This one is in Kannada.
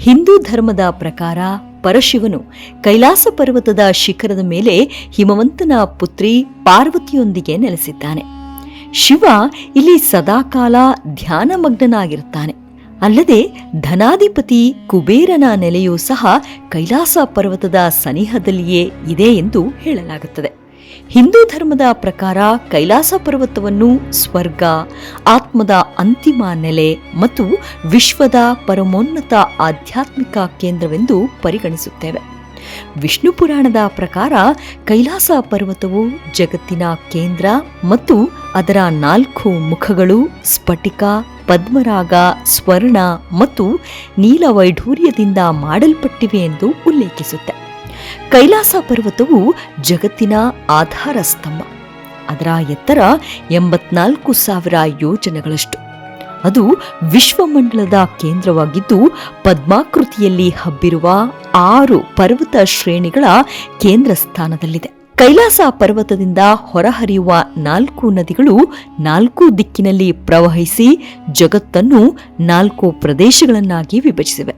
ಹಿಂದೂ ಧರ್ಮದ ಪ್ರಕಾರ ಪರಶಿವನು ಕೈಲಾಸ ಪರ್ವತದ ಶಿಖರದ ಮೇಲೆ ಹಿಮವಂತನ ಪುತ್ರಿ ಪಾರ್ವತಿಯೊಂದಿಗೆ ನೆಲೆಸಿದ್ದಾನೆ. ಶಿವ ಇಲ್ಲಿ ಸದಾಕಾಲ ಧ್ಯಾನಮಗ್ನಾಗಿರುತ್ತಾನೆ. ಅಲ್ಲದೆ ಧನಾಧಿಪತಿ ಕುಬೇರನ ನೆಲೆಯೂ ಸಹ ಕೈಲಾಸ ಪರ್ವತದ ಸನಿಹದಲ್ಲಿಯೇ ಇದೆ ಎಂದು ಹೇಳಲಾಗುತ್ತದೆ. ಹಿಂದೂ ಧರ್ಮದ ಪ್ರಕಾರ ಕೈಲಾಸ ಪರ್ವತವನ್ನು ಸ್ವರ್ಗ, ಆತ್ಮದ ಅಂತಿಮ ನೆಲೆ ಮತ್ತು ವಿಶ್ವದ ಪರಮೋನ್ನತ ಆಧ್ಯಾತ್ಮಿಕ ಕೇಂದ್ರವೆಂದು ಪರಿಗಣಿಸುತ್ತೇವೆ. ವಿಷ್ಣು ಪುರಾಣದ ಪ್ರಕಾರ ಕೈಲಾಸ ಪರ್ವತವು ಜಗತ್ತಿನ ಕೇಂದ್ರ ಮತ್ತು ಅದರ 4 ಮುಖಗಳು ಸ್ಫಟಿಕ, ಪದ್ಮರಾಗ, ಸ್ವರ್ಣ ಮತ್ತು ನೀಲವೈಢೂರ್ಯದಿಂದ ಮಾಡಲ್ಪಟ್ಟಿವೆ ಎಂದು ಉಲ್ಲೇಖಿಸುತ್ತೆ. ಕೈಲಾಸ ಪರ್ವತವು ಜಗತ್ತಿನ ಆಧಾರ ಸ್ತಂಭ. ಅದರ ಎತ್ತರ 84,000 ಯೋಜನೆಗಳಷ್ಟು. ಅದು ವಿಶ್ವಮಂಡಲದ ಕೇಂದ್ರವಾಗಿದ್ದು ಪದ್ಮಾಕೃತಿಯಲ್ಲಿ ಹಬ್ಬಿರುವ 6 ಪರ್ವತ ಶ್ರೇಣಿಗಳ ಕೇಂದ್ರ ಸ್ಥಾನದಲ್ಲಿದೆ. ಕೈಲಾಸ ಪರ್ವತದಿಂದ ಹೊರಹರಿಯುವ 4 ನದಿಗಳು 4 ದಿಕ್ಕಿನಲ್ಲಿ ಪ್ರವಹಿಸಿ ಜಗತ್ತನ್ನು 4 ಪ್ರದೇಶಗಳನ್ನಾಗಿ ವಿಭಜಿಸಿವೆ.